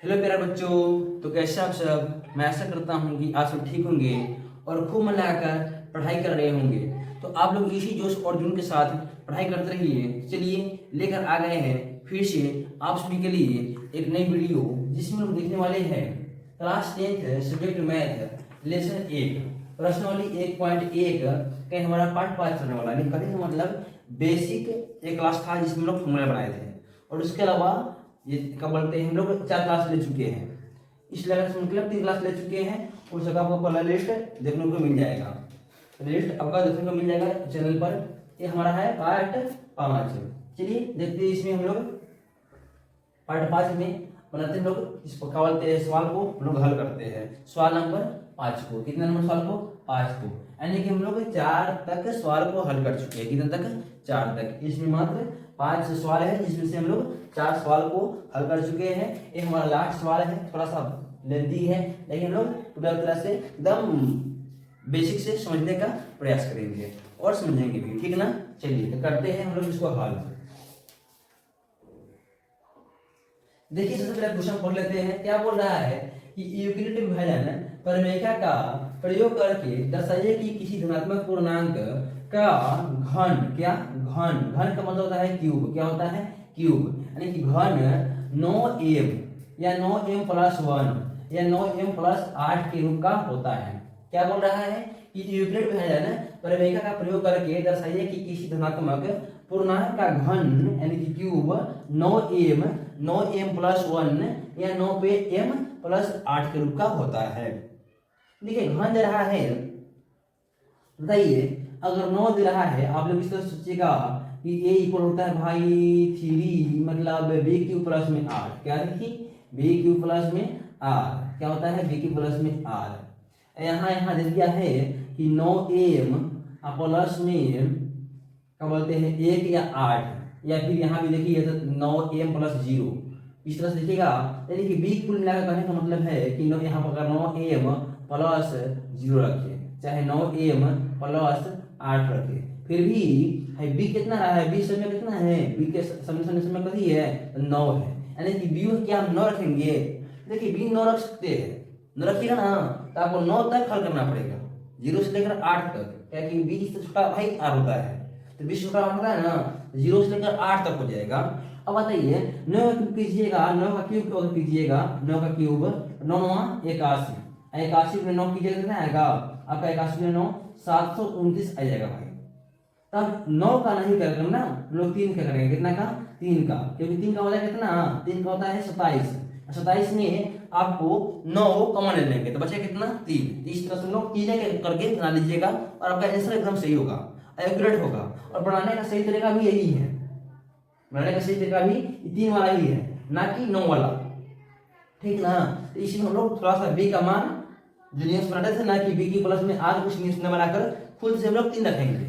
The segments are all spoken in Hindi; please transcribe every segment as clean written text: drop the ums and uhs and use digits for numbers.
हेलो प्यारे बच्चों। तो कैसे आप सब? मैं आशा करता हूँ कि आप सब ठीक होंगे और खूब मन लगाकर पढ़ाई कर रहे होंगे। तो आप लोग इसी जोश और जुनून के साथ पढ़ाई करते रहिए। चलिए लेकर आ गए हैं फिर से आप सभी के लिए एक नई वीडियो, जिसमें हम देखने वाले हैं class 10th subject math lesson 1 प्रश्नावली 1.1 का हमारा पार्ट 5 चलने वाला है। मतलब बेसिक एक क्लास था जिसमें हम लोग फॉर्मूला बनाए थे, और उसके अलावा ये क्या बोलते हैं, हम लोग 4 क्लास ले चुके हैं। इस लेवल से मतलब 3 क्लास ले चुके हैं। उस जगह आपको पहला लिस्ट देखने को मिल जाएगा। लिस्ट आपका देखने को मिल जाएगा चैनल पर। ये हमारा है पार्ट 5। चलिए देखते हैं इसमें हम लोग पार्ट 5 में बनाते हैं। लोग इस क्या बोलते हैं, सवाल को हम लोग हल करते हैं। सवाल नंबर 5 को, कितने नंबर सवाल को? 5 को, यानी कि हम लोग 4 तक सवाल को हल कर चुके हैं। कितने तक? 4 तक। इसमें मात्र 5 सवाल है, जिसमें से हम लोग 4 सवाल को हल कर चुके हैं। एक हमारा लास्ट सवाल है, थोड़ा सा लेंथी है, लेकिन हम लोग पूरी तरह से एकदम बेसिक से समझने का प्रयास करेंगे और समझेंगे भी, ठीक ना? चलिए तो करते हैं हम लोग इसको हल। देखिए सबसे पहले क्वेश्चन पढ़ लेते हैं। क्या बोल रहा है कि यूक्लिड विभाजन प्रमेय का प्रयोग करके दर्शाइए कि किसी धनात्मक पूर्णांक का घन, क्या घन, घन का मतलब होता है क्यूब। क्या होता है? क्यूब, यानी कि घन 9m या 9m प्लस 1 या 9m प्लस 8 के रूप का होता है। क्या बोल रहा है कि यूक्लिड विभाजन प्रमेय का प्रयोग करके दर्शाइए कि किसी धनात्मक पूर्णांक का घन यानी कि क्यूब 9m प्लस 1 या 9 पे m प्लस 8 के रूप का होता है। देखिए घन दे रहा है, बताइए अगर 9 दे रहा है, आप लोग इस तरह सोचिएगा कि a इक्वल होता है भाई 3 मतलब b क्यू प्लस में r। क्या देखिए b क्यू प्लस में r क्या होता है? b क्यू प्लस में r। यहाँ दे दिया है कि 9m प्लस में क्या बोलते हैं 1 या 8, या फिर यहाँ भी देखिए तो 9m प्लस 0। इस तरह से देखिएगा, यानी कि b कुल मिलाकर कहने का मतलब है कि यहाँ पर 9m प्लस 0 रखिए, चाहे 9m प्लस 8 रखिए, फिर भी है b कितना रहा है? b समय कितना है? b के समय कथी है? 9 है, यानी कि b को क्या हम 9 रखेंगे? देखिए b 9 रख सकते हैं, 9 रखिएगा ना तो आपको 9 तक हल करना पड़ेगा, 0 से लेकर 8 तक, क्या कि b से छोटा भाई r होता है, तो 20 छोटा होता है ना, 0 से लेकर 8 तक हो जाएगा। अब बताइए 9 का क्यूब कीजिएगा, 9 का क्यूब अगर कीजिएगा, 9 का क्यूब 9 81, 81 में 9 कीजिएगा कितना आएगा आपका? 81 में 9 729 आ जाएगा भाई। तब 9 का नहीं कर ना, लोग 3 का करेंगे। कितना का? 3 का, क्योंकि 3 का होता है कितना? 3 का होता है 27। 27 में आपको 9 कॉमन ले लेंगे तो बचे कितना? 3। इस तरह से लोग चीजें करके बना लीजिएगा और आपका आंसर एकदम सही होगा, एक्यूरेट होगा। और बनाने का सही तरीका भी यही है, बनाने का सही तरीका भी 3 वाला ही है, ना कि 9 वाला, ठीक ना? तो इसमें हम लोग थोड़ा सा b का मान जो नियम बनाते थे ना कि b की प्लस में r कुछ नियम न बनाकर खुद से हम लोग 3 रखेंगे,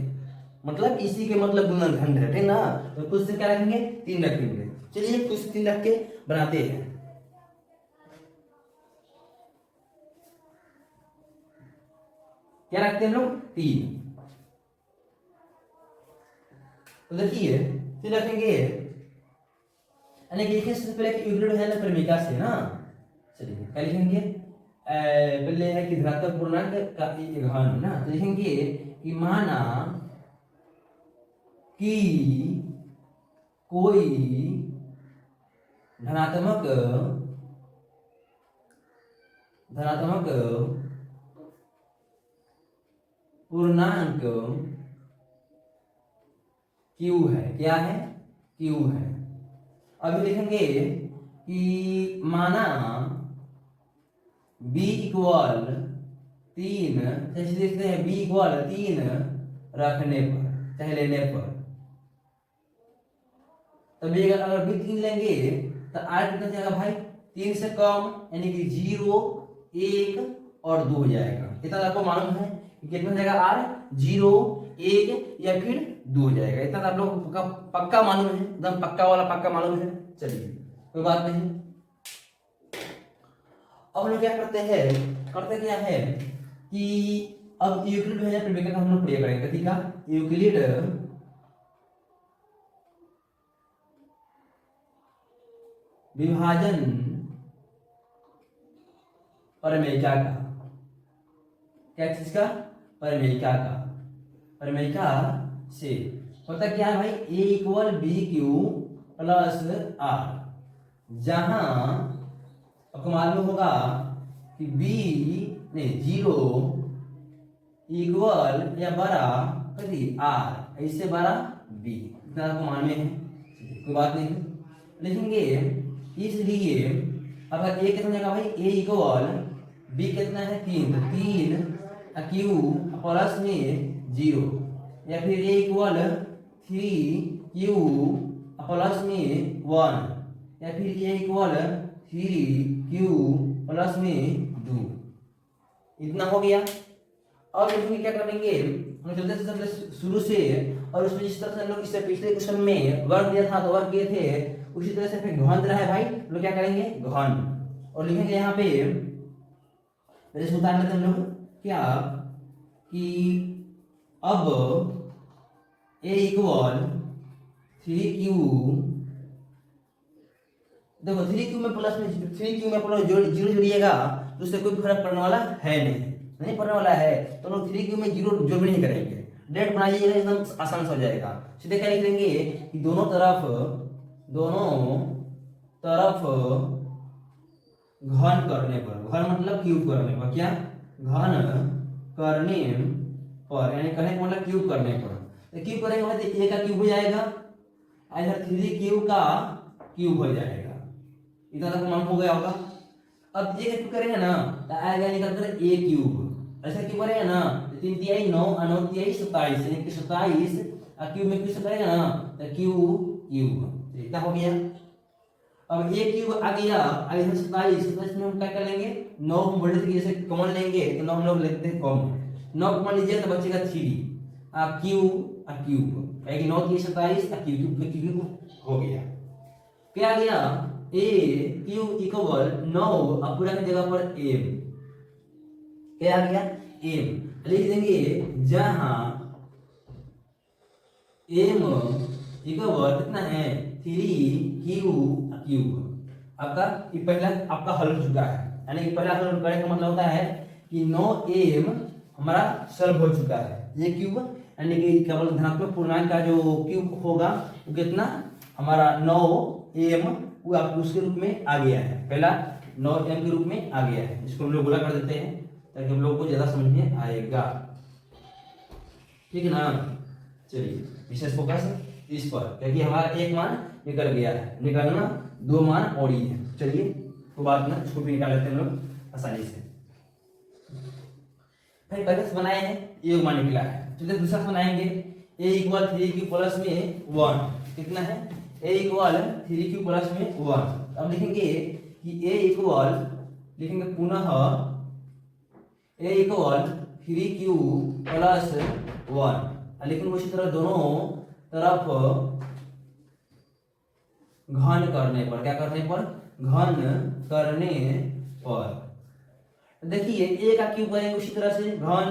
मतलब इसी के मतलब गुणनखंड है, ठीक ना? तो खुद से क्या रखेंगे? 3 रखेंगे। चलिए खुद से 3 रख के बनाते हैं। क्या रखते हैं हम लोग? 3। तो देखिए 3 रखेंगे, यानी कि लिखें सबसे पहले कि यूक्लिड है ना प्रमेय से ना। चलिए क्या लिखेंगे? पहले है कि धनात्मक पूर्णांक का घन ना, तो लिखेंगे कि माना कि कोई धनात्मक पूर्णांक क्यू है। क्या है? क्यू है। अभी लिखेंगे कि माना b इक्वल 3, जैसे देखते हैं b इक्वल 3 रखने पर, चाहे लेने पर, तभी अगर b 3 लेंगे तो r कितना जाएगा भाई? 3 से कम, यानी कि 0 1 और 2 हो जाएगा। इतना आपको मालूम है कि कितना जाएगा? r 0 1 या फिर 2 हो जाएगा। इतना आप लोग का पक्का मालूम है, एकदम पक्का वाला पक्का मालूम है। चलिए कोई बात नहीं। अब लोग क्या करते हैं, करते क्या है कि अब यूक्लिड विभाजन प्रमेय का हम लोग प्रयोग करेंगे। ठीक है, यूक्लिड विभाजन परिमेयिका का, क्या चीज का? परिमेयिका का, परिमेयिका से होता क्या है भाई, A equal B Q plus R, जहां आपको मालूम होगा कि बी नहीं जीरो इक्वल या बड़ा कभी आर, इससे बड़ा बी, इतना आपको मालूम है, कोई बात नहीं लिखेंगे। इसलिए अब ए कितना जाएगा भाई, ए इक्वल बी कितना है 3, तो 3 क्यू प्लस में 0, या फिर ए इक्वल 3 क्यू प्लस में 1, या फिर ए इक्वल 3 क्यू प्लस में 2, इतना हो गया। अब इसमें क्या करेंगे, हम चलते चलते शुरू से, और उसमें जिस तरह से हम लोग इससे पिछले क्वेश्चन में वर्क दिया था तो वर्क किए थे, उसी तरह से फिर घन रहा है भाई, लोग क्या करेंगे घन, और लिखेंगे यहाँ पे जैसे उदाहरण लेते हम लोग क्या कि अब ए इक्वल 3q, देखो 3q में प्लस में 3q में प्लस जीरो जोड़िएगा तो उससे कोई फर्क पड़ने वाला है नहीं पड़ने वाला है, तो लोग 3q में जीरो जोड़ भी नहीं करेंगे, डायरेक्ट बनाइएगा, एकदम आसान से हो जाएगा। सीधे क्या लिख देंगे कि दोनों तरफ घन करने पर, घन मतलब क्यूब करने पर, क्या घन करने पर, यानी करने का मतलब क्यूब करने पर, तो क्यूब करेंगे मतलब ए का क्यूब हो जाएगा, इधर 3q का क्यूब हो जाएगा, इतना तक मालूम हो गया होगा। अब ये क्यूब करेंगे ना तो आएगा निकल कर ए क्यूब, ऐसा क्यूब करेंगे ना 3 तिहाई 9 और 9 तिहाई 27, यानी कि 27 क्यूब में क्यूब करेंगे ना तो क्यूब, इतना हो गया। अब ये क्यूब आ गया, आगे 27 में हम क्या कर लेंगे, 9 हम बोले थे कि जैसे कॉमन लेंगे तो 9 हम लोग लेते हैं कॉमन, 9 कॉमन लीजिए तो बचेगा 3 क्यूब, यानी 9 3 27 क्यूब हो गया। क्या आ गया, ए क्यूब इक्वल 9 अब पूरा की जगह पर एम, क्या आ गया एम, लिख देंगे जहां एम इक्वल कितना है 3q क्यूब। आपका ये पहला आपका हल हो चुका है, यानी कि पहला हल करने का मतलब होता है कि 9m हमारा सॉल्व हो चुका है, ये क्यूब यानी कि केवल धनात्मक पूर्णांक का जो क्यूब होगा वो कितना हमारा 9m, वो आप उसके रूप में आ गया है, पहला 9m के रूप में आ गया है, इसको हम लोग गुणा कर देते हैं ताकि हम लोग को ज्यादा समझ में आएगा, ठीक है ना। चलिए विशेष फोकस इस पर, क्योंकि हमारा एक मान निकल गया है, निकलना 2 मान और ही है। चलिए तो बात ना इसको भी निकाल लेते हैं हम लोग आसानी से। भाई पहले से बनाए हैं एक मान निकला है, चलिए दूसरा बनाएंगे a इक्वल 3q प्लस में 1, कितना है a इक्वल 3q प्लस में 1। अब लिखेंगे कि a इक्वल, लिखेंगे पुनः a इक्वल 3q प्लस 1, लेकिन उसी तरह दोनों तरफ घन करने पर, क्या करने पर घन करने पर, देखिए a का क्यूब करेंगे उसी तरह से घन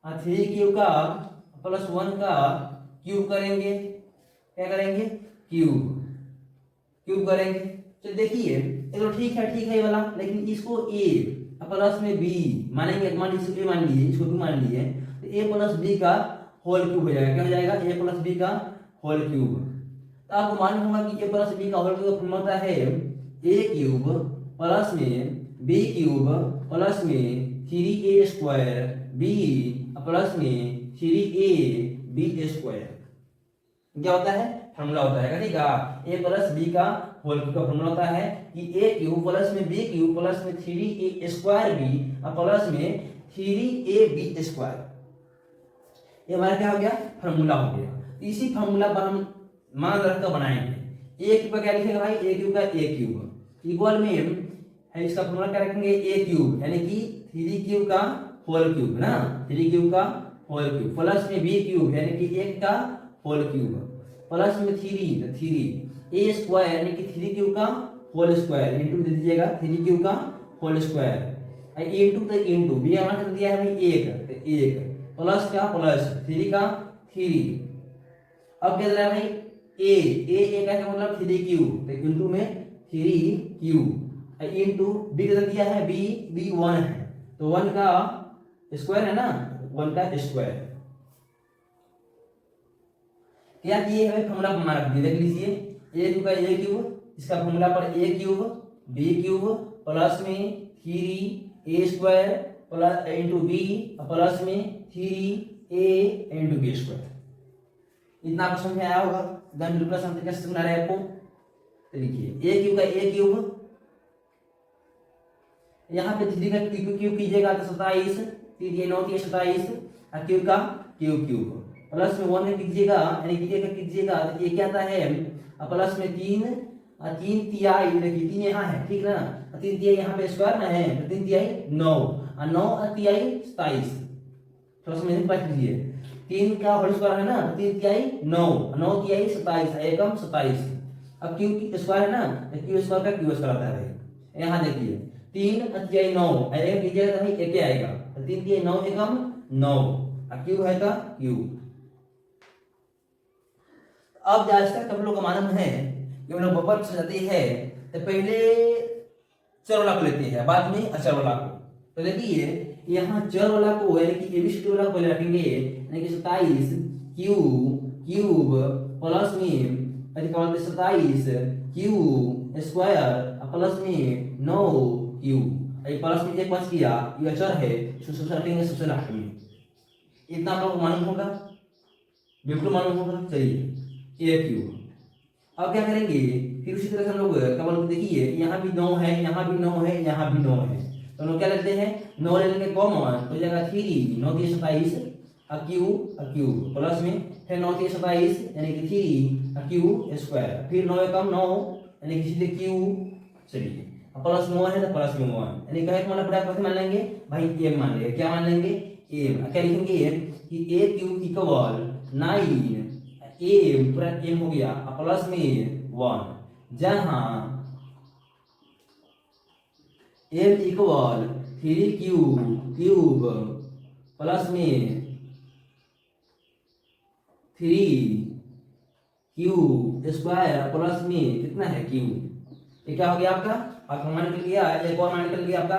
3q का प्लस 1 का क्यूब करेंगे, क्या करेंगे क्यूब करेंगे। तो देखिए तो ठीक है ये वाला, लेकिन इसको a प्लस में b मानेंगे, मान लीजिए a मान लीजिए, इसको भी मान लिए, तो a प्लस b का होल क्यूब हो जाएगा, क्या हो जाएगा a प्लस b का होल क्यूब। तो आपको मालूम होगा कि a प्लस b का होल क्यूब फॉर्मूला होता है a क्यूब प्लस में b क्यूब प्लस में 3a स्क्वायर b प्लस में 3ab स्क्वायर, क्या होता है फॉर्मूला होता है, ठीक है। a प्लस b का होल क्यूब का फॉर्मूला होता है कि a क्यूब प्लस में b क्यूब प्लस में 3a स्क्वायर b प्लस में 3ab स्क्वायर, ये हमारा क्या हो गया फॉर्मूला हो गया। इसी फॉर्मूला पर हम मान रखकर बनाएंगे a क्यूब का क्या लिखेंगे भाई, a क्यूब का a क्यूब इक्वल में है, इसका फॉर्मूला क्या रखेंगे a क्यूब, यानी कि 3q का होल क्यूब ना, 3q का होल क्यूब प्लस में b क्यूब यानी कि 1 का होल क्यूब प्लस में 3 a स्क्वायर यानी कि 3q का होल स्क्वायर इंटू दे दीजिएगा 3q का होल स्क्वायर इंटू तो इंटू b हमारा कर दिया है भाई 1, तो 1 प्लस का प्लस 3 का 3, अब क्या दे रहा है भाई a का मतलब 3q, तो इंटू में 3q इंटू बी कितना दिया है, बी बी 1 है, तो 1 का स्क्वायर है ना, 1 का स्क्वायर। क्या किए है फॉर्मूला बना रख दिए, देख लीजिए ए टू का ए क्यूब, इसका फॉर्मूला पर A cube B cube plus में 3 A square plus into B plus में 3 ए इंटू बी स्क्वायर। इतना आपको समझ में आया होगा, गन बिल्कुल आसान तरीके से समझ आ रहा है आपको। तो लिखिए ए क्यूब का ए क्यूब, यहाँ पे 3 का क्यूब कीजिएगा तो 27, 3 9 3 27, और क्यूब का क्यूब प्लस में 1 कीजिएगा, यानी कीजिएगा तो ये क्या आता है, प्लस में 3 और 3 तिहाई, देखिए 3 यहाँ है, ठीक ना, 3 तिहाई यहाँ पे स्क्वायर ना है, तो 3 तिहाई 9 और 9 और तिहाई 27, थोड़ा सा मैंने पढ़ लीजिए, 3 का होल स्क्वायर है ना, 3 तिहाई 9, 9 तिहाई 27, एकम 27। अब क्यू की स्क्वायर है ना, तो क्यू स्क्वायर का क्यू स्क्वायर आता है, यहाँ देखिए 3 तिहाई 9, एक कीजिएगा तो भाई एक आएगा, तो 3 तिहाई 9 एकम 9, और क्यू है का क्यू। अब जैसा सब लोग का मालूम है कि हम लोग बफर सजाते हैं तो पहले चर वाला को लेते हैं, बाद में अचर वाला को। तो देखिए यहाँ चर वाला को यानी कि एबीसीडी वाला को पहले रखेंगे, यानी कि 27 क्यूब प्लस में 27 क्यूब स्क्वायर प्लस में 9 क्यूब, ये प्लस में एक बच गया, ये अचर है, सबसे रखेंगे सबसे लास्ट में। इतना आप लोग मालूम होगा, बिल्कुल मालूम होगा। चलिए ए क्यूब, अब क्या करेंगे फिर उसी तरह से हम लोग क्या बोलते, देखिए यहाँ भी 9 है, यहाँ भी 9 है, यहाँ भी 9 है, तो हम लोग क्या लेते हैं 9 ले लेंगे कॉमन, तो जाएगा 3 9 3 27 क्यूब प्लस में फिर 9 3 27 यानी कि 3 क्यूब स्क्वायर, फिर 9 कम 9 यानी कि सीधे क्यूब। चलिए प्लस में 1 है तो प्लस में 1, यानी कहे मतलब पूरा कैसे मान लेंगे भाई, ए मान लेंगे, क्या मान लेंगे ए, क्या लिखेंगे कि ए क्यूब इक्वल 9 ए पूरा एम हो गया प्लस में 1, जहां एम इक्वल 3 क्यूब प्लस में 3 क्यूब स्क्वायर प्लस में कितना है क्यूब, ये क्या हो गया आपका, आपका मान निकल गया, एक और मान निकल गया आपका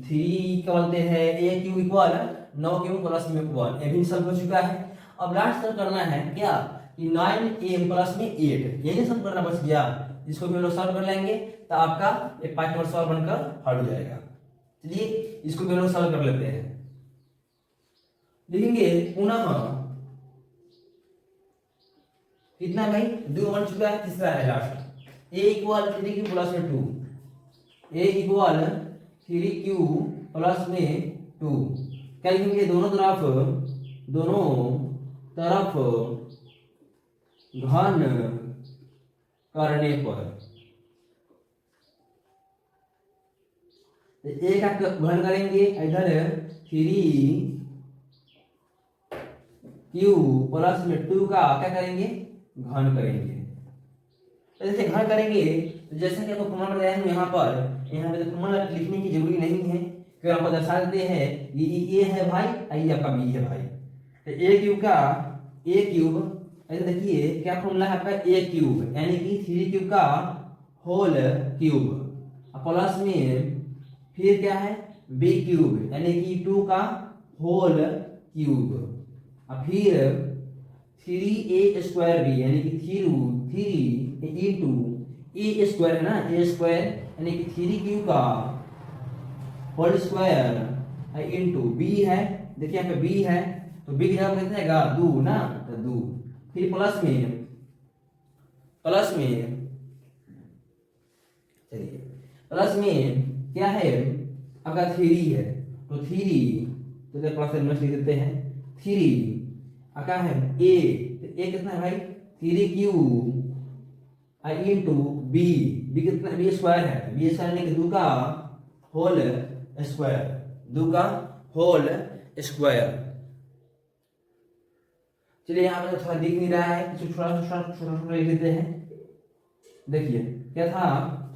3 क्या बोलते हैं ए क्यूब इक्वल 9 क्यूब प्लस में 1, ये भी सॉल्व हो चुका है। अब लास्ट सॉल्व करना है क्या कि 9m प्लस में 8, यही सॉल्व करना बच गया, इसको भी हम लोग सॉल्व कर लेंगे तो आपका एक पार्ट नंबर सॉल्व बनकर हल हो जाएगा। चलिए इसको भी हम लोग सॉल्व कर लेते हैं, लिखेंगे पुनः कितना भाई 2 बन चुका है, तीसरा है लास्ट, ए इक्वल 3 क्यूब प्लस में 2, ए इक्वल 3 क्यूब प्लस में 2, क्या लिखेंगे दोनों तरफ घन करने पर, ए का घन करेंगे इधर 3 क्यूब प्लस में 2 का क्या करेंगे घन करेंगे। तो जैसे घन करेंगे तो जैसे कि आपको प्रमाण बताया हूं यहाँ पे तो प्रमाण लिखने की जरूरी नहीं है, फिर आपको दर्शा देते हैं ये है भाई, ये आपका बी है भाई। तो ए क्यूब ऐसे देखिए क्या फॉर्मूला है आपका, ए क्यूब यानी कि 3 क्यूब का होल क्यूब प्लस में फिर क्या है बी क्यूब यानी कि 2 का होल क्यूब, और फिर 3a स्क्वायर बी यानी कि 3 इंटू ए स्क्वायर है ना, ए स्क्वायर यानी कि 3 क्यूब का होल स्क्वायर इंटू बी है, देखिए यहाँ पे बी है तो बी की जगह कितना आएगा 2 ना, तो 2, फिर प्लस में चलिए प्लस में क्या है आपका 3 है, तो 3 तो प्लस लिख देते हैं 3 क्या है ए, तो ए कितना है भाई 3 क्यूब इंटू बी, बी कितना बी स्क्वायर है, बी स्क्वायर यानी कि 2 का होल स्क्वायर, 2 का होल स्क्वायर। चलिए यहाँ पे थोड़ा दिख नहीं रहा है, छोटा लिख देते हैं, देखिए क्या था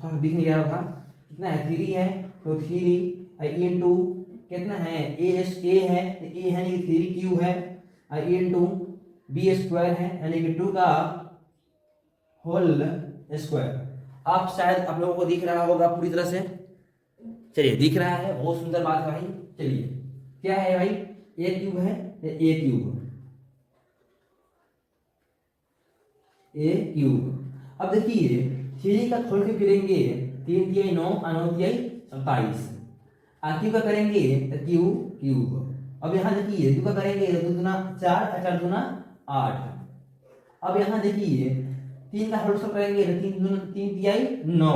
थोड़ा दिख नहीं रहा था, कितना है 3 है तो 3 इंटू कितना है ए है, ए है यानी 3 क्यूब है इंटू बी स्क्वायर है यानी कि 2 का होल स्क्वायर, आप शायद आप लोगों को दिख रहा होगा पूरी तरह से। चलिए दिख रहा है, बहुत सुंदर बात है भाई। चलिए क्या है भाई, ए क्यूब है, ए क्यूब, ए क्यूब। अब देखिए थ्री का खोल के करेंगे 3 तिहाई 9 और 9 तिहाई 27। क्यू का करेंगे तो क्यू क्यूब। अब यहाँ देखिए क्यू का करेंगे तो 2 दूना 4 और 4 दूना 8। अब यहाँ देखिए 3 का होल करेंगे तो 3 तिहाई 9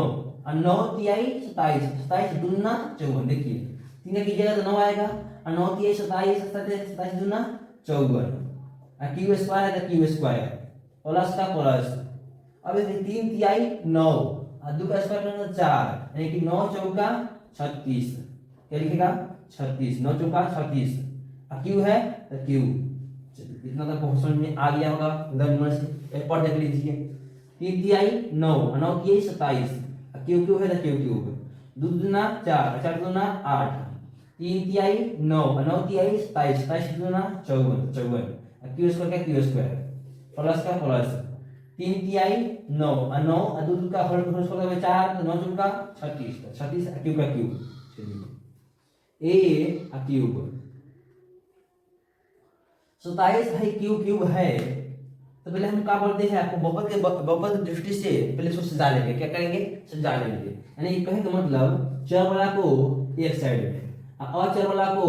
और 9 तिहाई 27, 27 दूना 54। देखिए 3 कीजिएगा तो 9 आएगा और 9 तिहाई 27, 27 दूना 54। क्यू स्क्वायर है तो क्यू स्क्वायर प्लस का प्लस। अब 3 तिहाई 9 और 2 का स्क्वायर करेंगे 4, यानी कि 9 चौका 36। क्या लिखेगा 36, 9 चौका 36। क्यू है तो क्यू। इतना तक क्वेश्चन में आ गया होगा, नंबर से पढ़ देख लीजिए। 3 तिहाई 9 और 9 तिहाई 27, क्यू क्यू है तो क्यू क्यूब। 2 दूना 4, 4 दूना 8, 3 तिहाई 9 और 9 तिहाई 27, 27 दूना 54, 54। क्यू स्क्वायर का क्यू स्क्वायर प्लस का प्लस। 3 तिहाई 9 और 9 और 2 का होल स्क्वायर में 4 तो 9 चौका 36, 36 क्यू का क्यूब। चलिए ए क्यूब 27 है, क्यू क्यूब है। तो पहले हम क्या बोलते हैं, आपको बहुपद की दृष्टि से पहले इसको सजा लेंगे। क्या करेंगे, सजा लेंगे। यानी कहे का मतलब चर वाला को एक साइड में और चर वाला को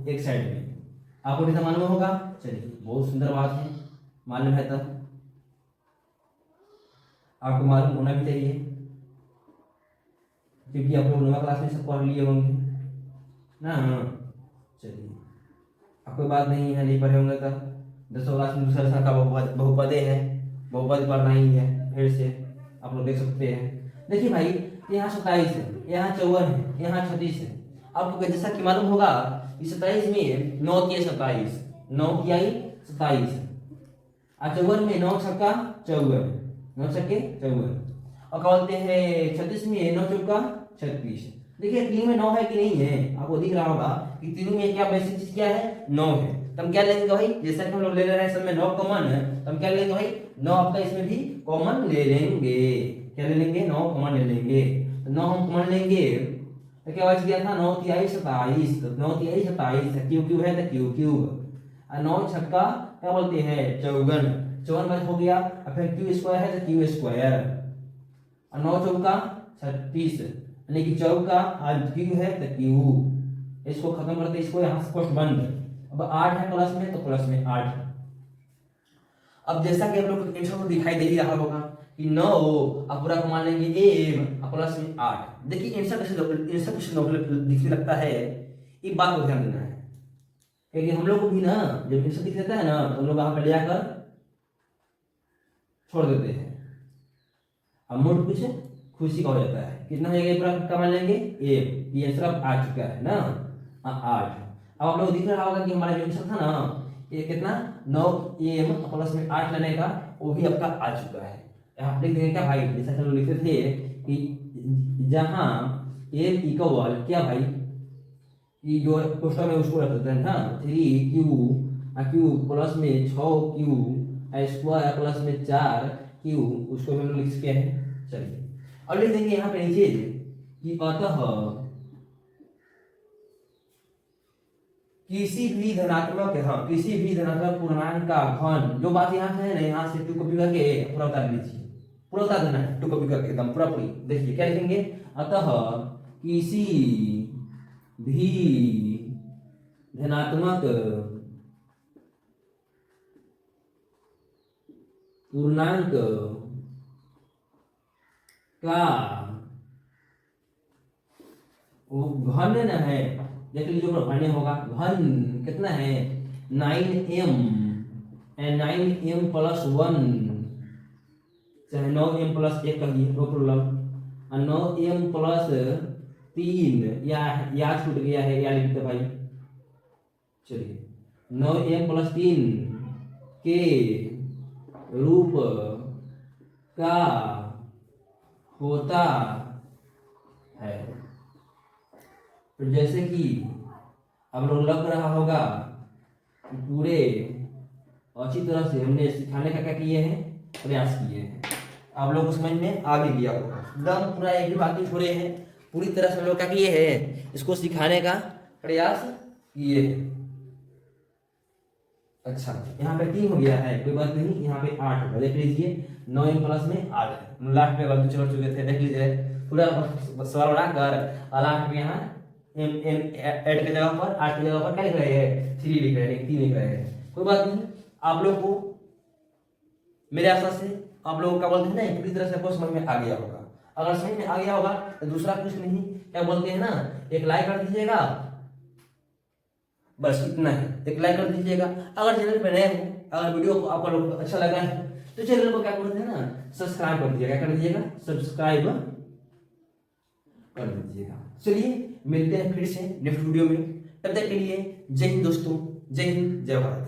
एक साइड में। आपको भी मालूम होगा। चलिए बहुत सुंदर बात है, मालूम है तब आपको मालूम होना भी चाहिए, क्योंकि आप लोग 9वीं क्लास में सब पढ़ लिए होंगे ना। चलिए अब कोई बात नहीं है, नहीं पढ़े होंगे तब 10वीं क्लास में दूसरा का बहुपदे है, बहुपद पढ़ना ही है। फिर से आप लोग देख सकते हैं। देखिए भाई यहाँ 27 है, यहाँ 54 है, यहाँ 36 है। आपको जैसा कि मालूम होगा कि 27 में 9 तिहाई 27, 9 तिहाई 27 और 54 में 9 छक्का 54, 9 छक्के 54। और क्या बोलते हैं 36 में 9 चौका 36। देखिए तीन में 9 है कि नहीं है, आपको दिख रहा होगा कि तीनों में क्या बेसिक चीज क्या है, 9 है। तो हम क्या लेंगे भाई, जैसा कि हम लोग ले रहे हैं सब में 9 कॉमन है, तो हम क्या लेंगे भाई 9 आपका इसमें भी कॉमन ले लेंगे। क्या ले लेंगे, 9 कॉमन ले लेंगे। तो 9 हम कॉमन लेंगे तो क्या बच गया था 9 तिहाई 27, तो 9 तिहाई 27 क्यू क्यू है तो क्यू क्यूब। और 9 छक्का क्या बोलते हैं 54, 54 बच हो गया। और फिर क्यू स्क्वायर है तो क्यू स्क्वायर और 9 चौका 36, यानी कि चौका और क्यू है तो क्यू। इसको खत्म करते इसको यहाँ से कोष्ट बंद। अब 8 है प्लस में तो प्लस में 8। अब जैसा कि आप लोग को आंसर को दिखाई दे ही रहा होगा कि 9 आप पूरा को मान लेंगे एम प्लस में 8। देखिए आंसर कैसे दिखने लगता है, एक बात को ध्यान देना है, क्योंकि हम लोग को भी ना जब आंसर दिख जाता है ना तो हम लोग वहां पर ले जाकर छोड़ देते हैं। अब मूड कुछ खुशी का हो जाता है। कितना हो जाएगा पूरा का मान लेंगे एम, ये आंसर अब आ चुका है ना 8। अब आप लोग दिख रहा होगा कि हमारा जो आंसर था ना ये कितना 9 एम प्लस में 8 लेने का, वो भी आपका आ चुका है। यहाँ लिख देंगे क्या भाई, जैसा हम लोग लिखते थे कि जहाँ एम इक्वल क्या भाई, ये जो क्वेश्चन में उसको रख देते हैं ना 3 क्यू प्लस में 6 क्यू स्क्वायर प्लस में 4 क्यू, उसको हम लोग लिख सकते हैं। चलिए और लिख देंगे यहाँ पे नीचे कि अतः किसी भी धनात्मक पूर्णांक का घन, जो बात यहाँ से है ना यहाँ से टू कॉपी करके पूरा उतार लीजिए, पूरा उतार देना है टू कॉपी करके एकदम पूरा पूरी। देखिए क्या लिखेंगे, अतः किसी भी धनात्मक पूर्णांक का वो घन न है, देख लीजिए घन होगा। घन कितना है 9m, 9m प्लस 1, चाहे 9m प्लस 1 कहिए नो प्रॉब्लम, और 9m प्लस 3 या छूट गया है या लिखते भाई। चलिए 9m प्लस 3 के रूप का होता है। तो जैसे कि आप लोग लग रहा होगा कि पूरे अच्छी तरह से हमने सिखाने का क्या किए हैं, प्रयास किए हैं। आप लोग को समझ में आ भी गया होगा। एकदम पूरा एक भी बाकी छोड़े हैं, पूरी तरह से हम लोग क्या किए हैं, इसको सिखाने का प्रयास किए हैं। अच्छा, यहाँ पे 3 हो गया है, कोई बात नहीं, यहाँ पे 8 होगा, देख लीजिए 9 प्लस में 8 है, लास्ट में गलती चढ़ चुके थे, देख लीजिए पूरा सवाल बनाकर और लास्ट में यहाँ ऐड के जगह पर 8 की जगह पर क्या लिख रहे हैं, 3 लिख रहे हैं, 3 लिख रहे हैं। कोई बात नहीं, आप लोग को मेरे आशा से आप लोगों का बोलते हैं ना पूरी तरह से आपको समझ में आ गया होगा। अगर समझ में आ गया होगा तो दूसरा कुछ नहीं, क्या बोलते हैं ना, एक लाइक कर दीजिएगा, बस इतना ही, एक लाइक कर दीजिएगा। अगर चैनल पे नए हो, अगर वीडियो को आपको लोग अच्छा लगा है तो चैनल को क्या करते हैं ना, सब्सक्राइब कर दीजिएगा, क्या कर दीजिएगा, सब्सक्राइब कर दीजिएगा। चलिए मिलते हैं फिर से नेक्स्ट वीडियो में, तब तक के लिए जय हिंद दोस्तों, जय हिंद, जय भारत।